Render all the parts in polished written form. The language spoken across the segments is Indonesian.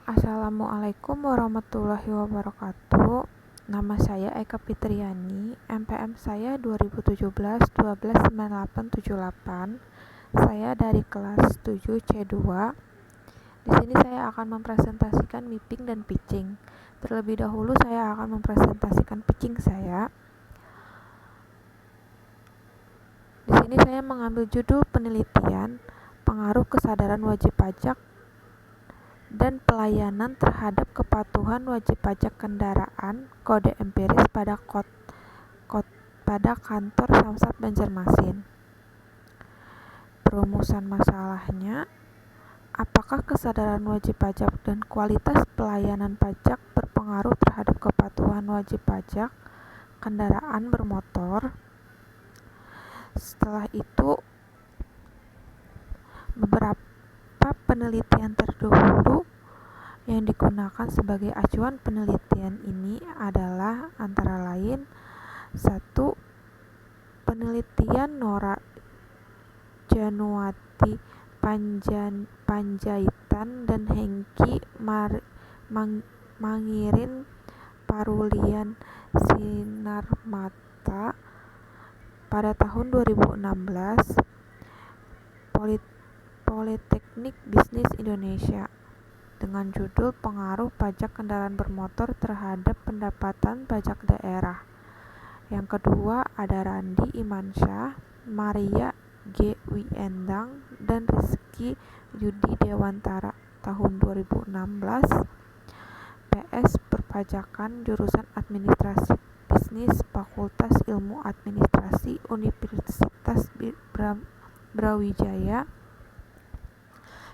Assalamualaikum warahmatullahi wabarakatuh. Nama saya Eka Fitriani, NPM saya 2017-129878. Saya dari kelas 7C2. Di sini saya akan mempresentasikan mapping dan pitching. Terlebih dahulu saya akan mempresentasikan pitching saya. Di sini saya mengambil judul penelitian pengaruh kesadaran wajib pajak dan pelayanan terhadap kepatuhan wajib pajak kendaraan kode empiris pada kantor Samsat Banjarmasin. Perumusan masalahnya, apakah kesadaran wajib pajak dan kualitas pelayanan pajak berpengaruh terhadap kepatuhan wajib pajak kendaraan bermotor? Setelah itu, beberapa penelitian terdahulu yang digunakan sebagai acuan penelitian ini adalah antara lain 1. Penelitian Nora Januati Panjaitan dan Hengki Mangirin Parulian Sinarmata pada tahun 2016, Politeknik Bisnis Indonesia, dengan judul Pengaruh Pajak Kendaraan Bermotor Terhadap Pendapatan Pajak Daerah. Yang kedua ada Randi Imansyah, Maria G. Wiendang, dan Rizky Yudi Dewantara tahun 2016, PS Perpajakan jurusan Administrasi Bisnis Fakultas Ilmu Administrasi Universitas Brawijaya,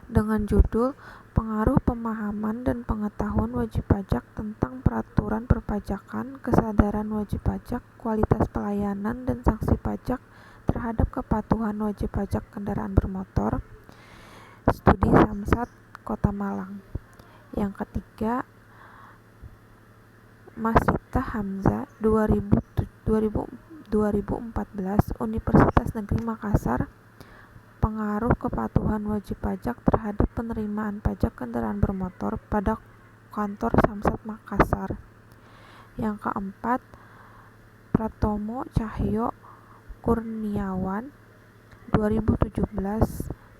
dengan judul Pengaruh Pemahaman dan Pengetahuan Wajib Pajak tentang Peraturan Perpajakan, Kesadaran Wajib Pajak, Kualitas Pelayanan dan Sanksi Pajak terhadap Kepatuhan Wajib Pajak Kendaraan Bermotor, Studi Samsat Kota Malang. Yang ketiga, Masita Hamzah 2014, Universitas Negeri Makassar, Pengaruh Kepatuhan Wajib Pajak terhadap Penerimaan Pajak Kendaraan Bermotor pada Kantor Samsat Makassar. Yang keempat, Pratomo Cahyo Kurniawan 2017,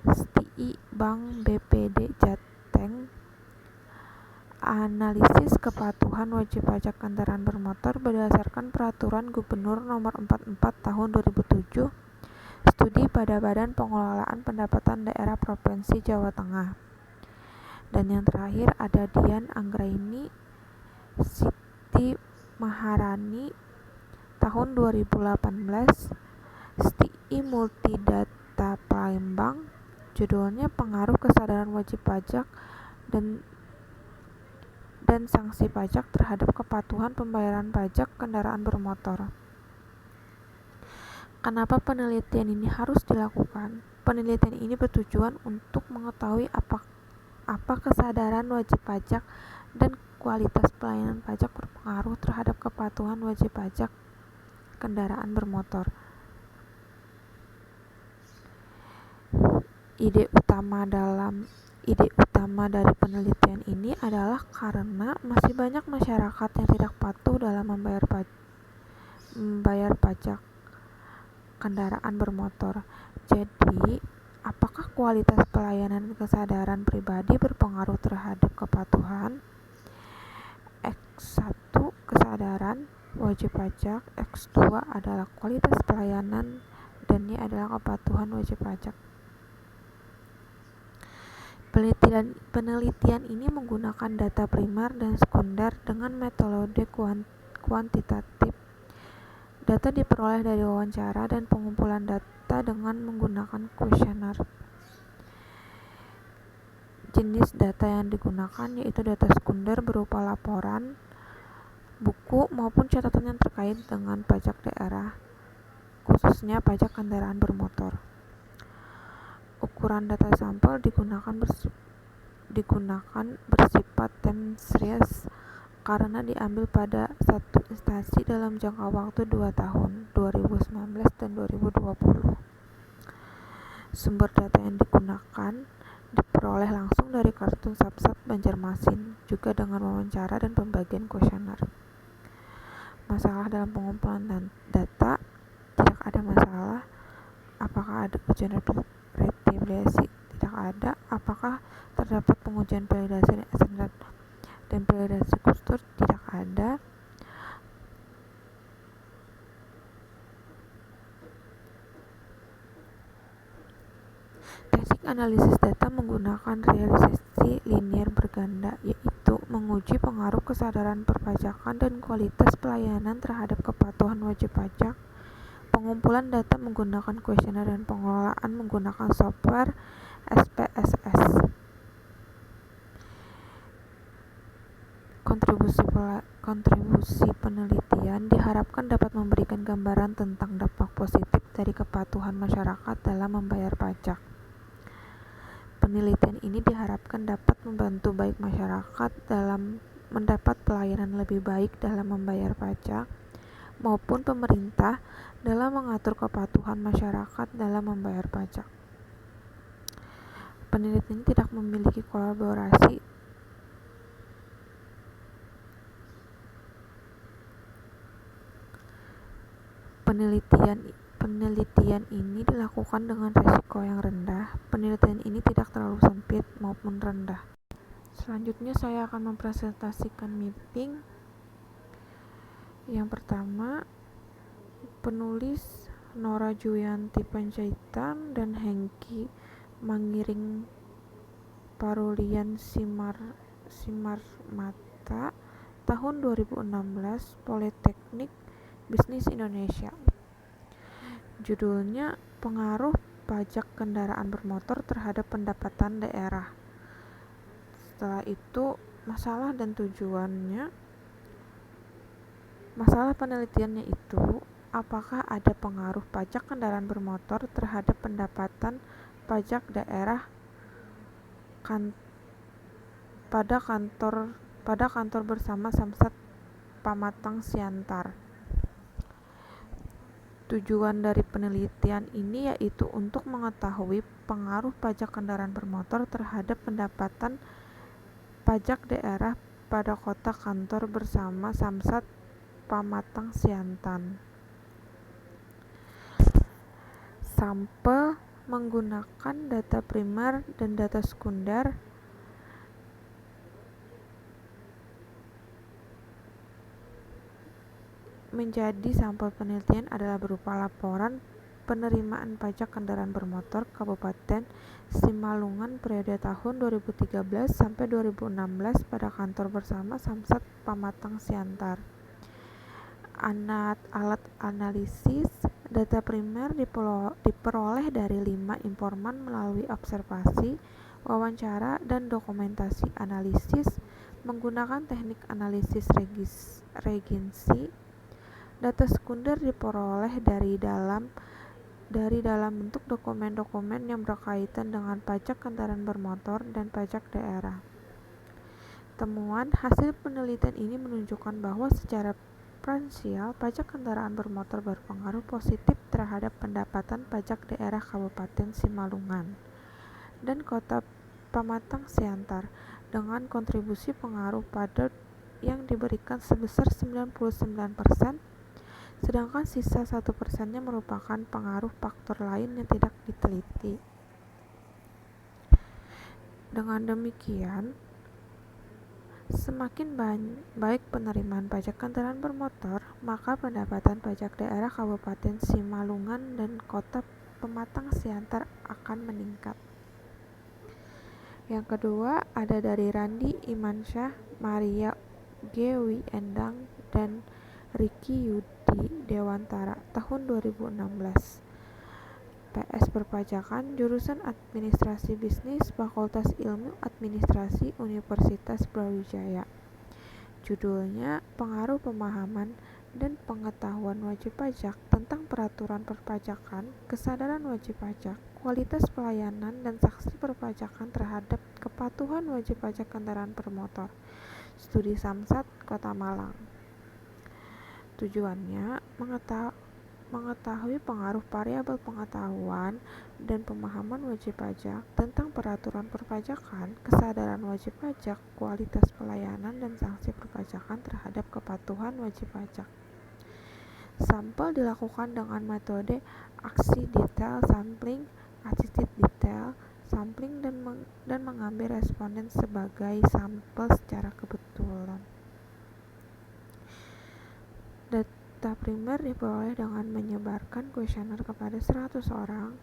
STI Bank BPD Jateng, Analisis Kepatuhan Wajib Pajak Kendaraan Bermotor berdasarkan Peraturan Gubernur Nomor 44 Tahun 2007, Studi pada Badan Pengelolaan Pendapatan Daerah Provinsi Jawa Tengah. Dan yang terakhir ada Dian Anggraini Siti Maharani tahun 2018, STI Multidata Palembang, judulnya Pengaruh Kesadaran Wajib Pajak dan Sanksi Pajak terhadap Kepatuhan Pembayaran Pajak Kendaraan Bermotor. Kenapa penelitian ini harus dilakukan? Penelitian ini bertujuan untuk mengetahui apa kesadaran wajib pajak dan kualitas pelayanan pajak berpengaruh terhadap kepatuhan wajib pajak kendaraan bermotor. Ide utama dari penelitian ini adalah karena masih banyak masyarakat yang tidak patuh dalam membayar pajak kendaraan bermotor. Jadi, apakah kualitas pelayanan dan kesadaran pribadi berpengaruh terhadap kepatuhan? X1 kesadaran wajib pajak, X2 adalah kualitas pelayanan, dan Y adalah kepatuhan wajib pajak. Penelitian ini menggunakan data primer dan sekunder dengan metode kuantitatif. Data diperoleh dari wawancara dan pengumpulan data dengan menggunakan kuesioner. Jenis data yang digunakan yaitu data sekunder berupa laporan, buku, maupun catatan yang terkait dengan pajak daerah, khususnya pajak kendaraan bermotor. Ukuran data sampel digunakan bersifat time series karena diambil pada satu instansi dalam jangka waktu 2 tahun, 2019 dan 2020. Sumber data yang digunakan diperoleh langsung dari kartu Samsat Banjarmasin, juga dengan wawancara dan pembagian kuesioner. Masalah dalam pengumpulan data, tidak ada masalah. Apakah ada ujian retribusi? Tidak ada. Apakah terdapat pengujian validasi dan validasi kustur? Tidak ada. Teknik analisis data menggunakan realisasi linier berganda, yaitu menguji pengaruh kesadaran perpajakan dan kualitas pelayanan terhadap kepatuhan wajib pajak. Pengumpulan data menggunakan kuesioner dan pengelolaan menggunakan software SPSS. Kontribusi penelitian diharapkan dapat memberikan gambaran tentang dampak positif dari kepatuhan masyarakat dalam membayar pajak. Penelitian ini diharapkan dapat membantu baik masyarakat dalam mendapat pelayanan lebih baik dalam membayar pajak, maupun pemerintah dalam mengatur kepatuhan masyarakat dalam membayar pajak. Penelitian tidak memiliki kolaborasi Penelitian ini dilakukan dengan risiko yang rendah. Penelitian ini tidak terlalu sempit maupun rendah. Selanjutnya saya akan mempresentasikan meeting. Yang pertama, penulis Nora Juyanti Panjaitan dan Hengki Mangiring Parulian Simarmata, tahun 2016, Politeknik Bisnis Indonesia. Judulnya Pengaruh Pajak Kendaraan Bermotor Terhadap Pendapatan Daerah. Setelah itu, masalah dan tujuannya. Masalah penelitiannya itu, apakah ada pengaruh pajak kendaraan bermotor terhadap pendapatan pajak daerah pada kantor bersama Samsat Pamatang Siantar. Tujuan dari penelitian ini yaitu untuk mengetahui pengaruh pajak kendaraan bermotor terhadap pendapatan pajak daerah pada kota kantor bersama Samsat Pamatang Siantar. Sampel menggunakan data primer dan data sekunder menjadi sampel penelitian adalah berupa laporan penerimaan pajak kendaraan bermotor Kabupaten Simalungun periode tahun 2013 sampai 2016 pada kantor bersama Samsat Pamatang Siantar. Alat analisis data primer diperoleh dari 5 informan melalui observasi, wawancara, dan dokumentasi analisis menggunakan teknik analisis regensi. Data sekunder diperoleh dari dalam bentuk dokumen-dokumen yang berkaitan dengan pajak kendaraan bermotor dan pajak daerah. Temuan hasil penelitian ini menunjukkan bahwa secara prudensial pajak kendaraan bermotor berpengaruh positif terhadap pendapatan pajak daerah Kabupaten Simalungun dan Kota Pamatang Siantar dengan kontribusi pengaruh padat yang diberikan sebesar 99%, sedangkan sisa 1%-nya merupakan pengaruh faktor lain yang tidak diteliti. Dengan demikian, semakin baik penerimaan pajak kendaraan bermotor, maka pendapatan pajak daerah Kabupaten Simalungun dan Kota Pamatang Siantar akan meningkat. Yang kedua ada dari Randi Imansyah, Maria G. Endang, dan Riki Yudi Dewantara, tahun 2016. PS Perpajakan, jurusan Administrasi Bisnis, Fakultas Ilmu Administrasi, Universitas Brawijaya. Judulnya Pengaruh Pemahaman dan Pengetahuan Wajib Pajak tentang Peraturan Perpajakan, Kesadaran Wajib Pajak, Kualitas Pelayanan, dan Sanksi Perpajakan terhadap Kepatuhan Wajib Pajak Kendaraan Bermotor. Studi Samsat, Kota Malang. Tujuannya mengetahui pengaruh variabel pengetahuan dan pemahaman wajib pajak tentang peraturan perpajakan, kesadaran wajib pajak, kualitas pelayanan, dan sanksi perpajakan terhadap kepatuhan wajib pajak. Sampel dilakukan dengan metode aksi detail sampling, assisted detail sampling, dan mengambil responden sebagai sampel secara kebetulan. Data primer diperoleh dengan menyebarkan kuesioner kepada 100 orang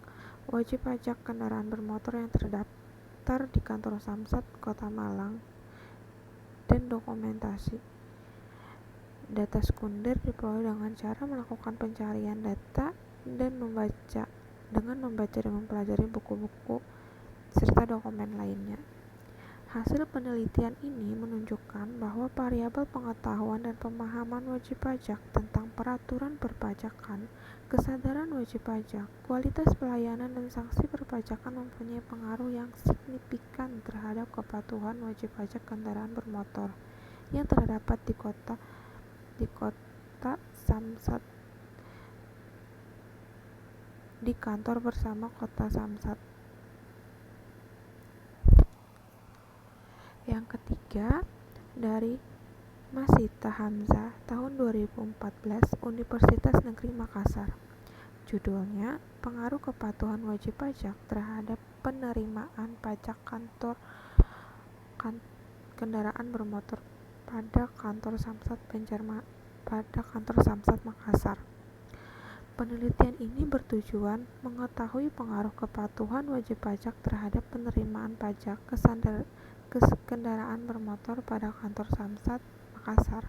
wajib pajak kendaraan bermotor yang terdaftar di kantor Samsat Kota Malang dan dokumentasi. Data sekunder diperoleh dengan cara melakukan pencarian data dan membaca dan mempelajari buku-buku serta dokumen lainnya. Hasil penelitian ini menunjukkan bahwa variabel pengetahuan dan pemahaman wajib pajak tentang peraturan perpajakan, kesadaran wajib pajak, kualitas pelayanan, dan sanksi perpajakan mempunyai pengaruh yang signifikan terhadap kepatuhan wajib pajak kendaraan bermotor yang terdapat di kota Samsat di kantor bersama Kota Samsat. Yang ketiga, dari Masita Hamzah tahun 2014, Universitas Negeri Makassar. Judulnya, Pengaruh Kepatuhan Wajib Pajak terhadap Penerimaan Pajak Kendaraan Bermotor pada Kantor Samsat Makassar. Penelitian ini bertujuan mengetahui pengaruh kepatuhan wajib pajak terhadap penerimaan pajak kendaraan bermotor pada Kantor Samsat Makassar.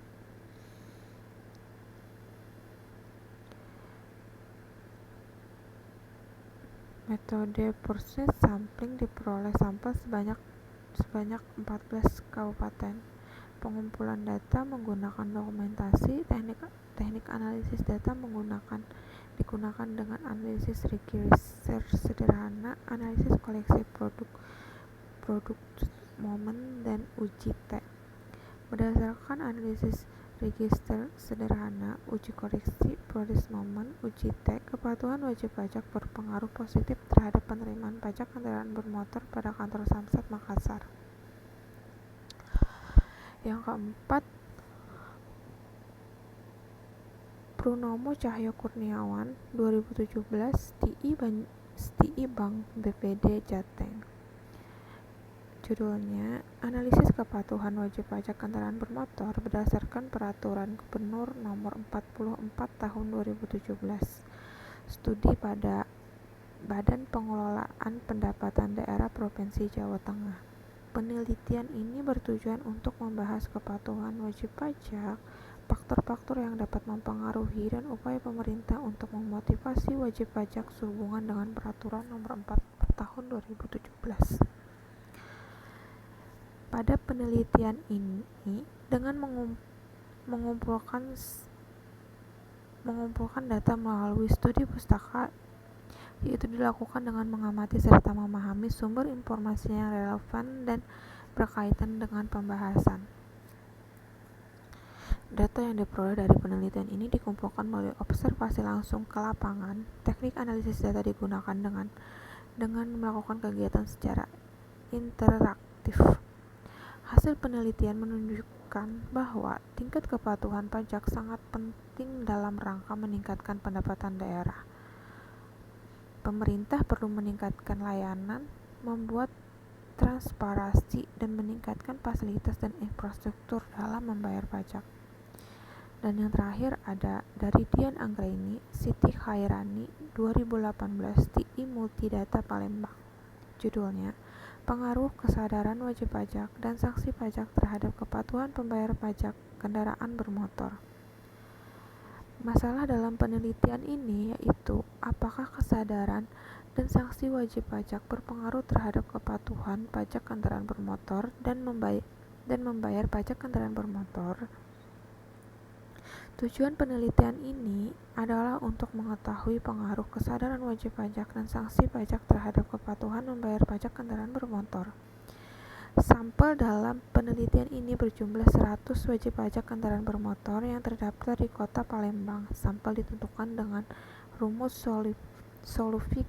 Metode proses sampling diperoleh sampel sebanyak 14 kabupaten. Pengumpulan data menggunakan dokumentasi, teknik analisis data digunakan dengan analisis register sederhana, analisis koleksi produk momen, dan uji T. Berdasarkan analisis register sederhana, uji koreksi, produk momen, uji T, kepatuhan wajib pajak berpengaruh positif terhadap penerimaan pajak kendaraan bermotor pada Kantor Samsat Makassar. Yang keempat, Purnomo Cahyo Kurniawan 2017, STI Bank BPD Jateng. Judulnya, Analisis Kepatuhan Wajib Pajak Kendaraan Bermotor berdasarkan Peraturan Gubernur Nomor 44 Tahun 2017. Studi pada Badan Pengelolaan Pendapatan Daerah Provinsi Jawa Tengah. Penelitian ini bertujuan untuk membahas kepatuhan wajib pajak, faktor-faktor yang dapat mempengaruhi, dan upaya pemerintah untuk memotivasi wajib pajak sehubungan dengan Peraturan Nomor 44 Tahun 2017. Pada penelitian ini, dengan mengumpulkan data melalui studi pustaka, yaitu dilakukan dengan mengamati serta memahami sumber informasi yang relevan dan berkaitan dengan pembahasan. Data yang diperoleh dari penelitian ini dikumpulkan melalui observasi langsung ke lapangan. Teknik analisis data digunakan dengan melakukan kegiatan secara interaktif. Hasil penelitian menunjukkan bahwa tingkat kepatuhan pajak sangat penting dalam rangka meningkatkan pendapatan daerah. Pemerintah perlu meningkatkan layanan, membuat transparansi, dan meningkatkan fasilitas dan infrastruktur dalam membayar pajak. Dan yang terakhir ada dari Dian Anggraini, Siti Khairani 2018, TI Multidata Palembang. Judulnya, Pengaruh Kesadaran Wajib Pajak dan Sanksi Pajak Terhadap Kepatuhan Pembayar Pajak Kendaraan Bermotor. Masalah dalam penelitian ini yaitu apakah kesadaran dan sanksi wajib pajak berpengaruh terhadap kepatuhan pajak kendaraan bermotor dan membayar pajak kendaraan bermotor. Tujuan penelitian ini adalah untuk mengetahui pengaruh kesadaran wajib pajak dan sanksi pajak terhadap kepatuhan membayar pajak kendaraan bermotor. Sampel dalam penelitian ini berjumlah 100 wajib pajak kendaraan bermotor yang terdaftar di Kota Palembang. Sampel ditentukan dengan rumus Solovik.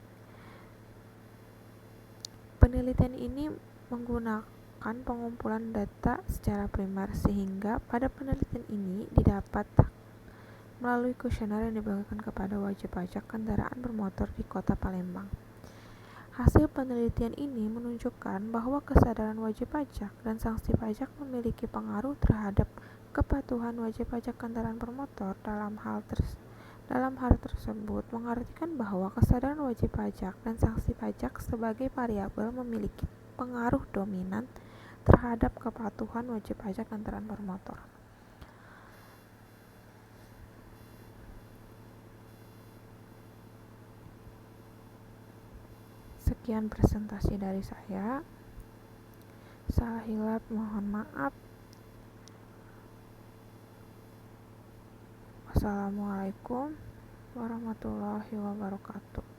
Penelitian ini menggunakan pengumpulan data secara primer, sehingga pada penelitian ini didapat melalui kuesioner yang dibagikan kepada wajib pajak kendaraan bermotor di Kota Palembang. Hasil penelitian ini menunjukkan bahwa kesadaran wajib pajak dan sanksi pajak memiliki pengaruh terhadap kepatuhan wajib pajak kendaraan bermotor. Dalam hal tersebut mengartikan bahwa kesadaran wajib pajak dan sanksi pajak sebagai variabel memiliki pengaruh dominan terhadap kepatuhan wajib pajak kendaraan bermotor. Sekian presentasi dari saya. Salah hilap mohon maaf. Wassalamualaikum warahmatullahi wabarakatuh.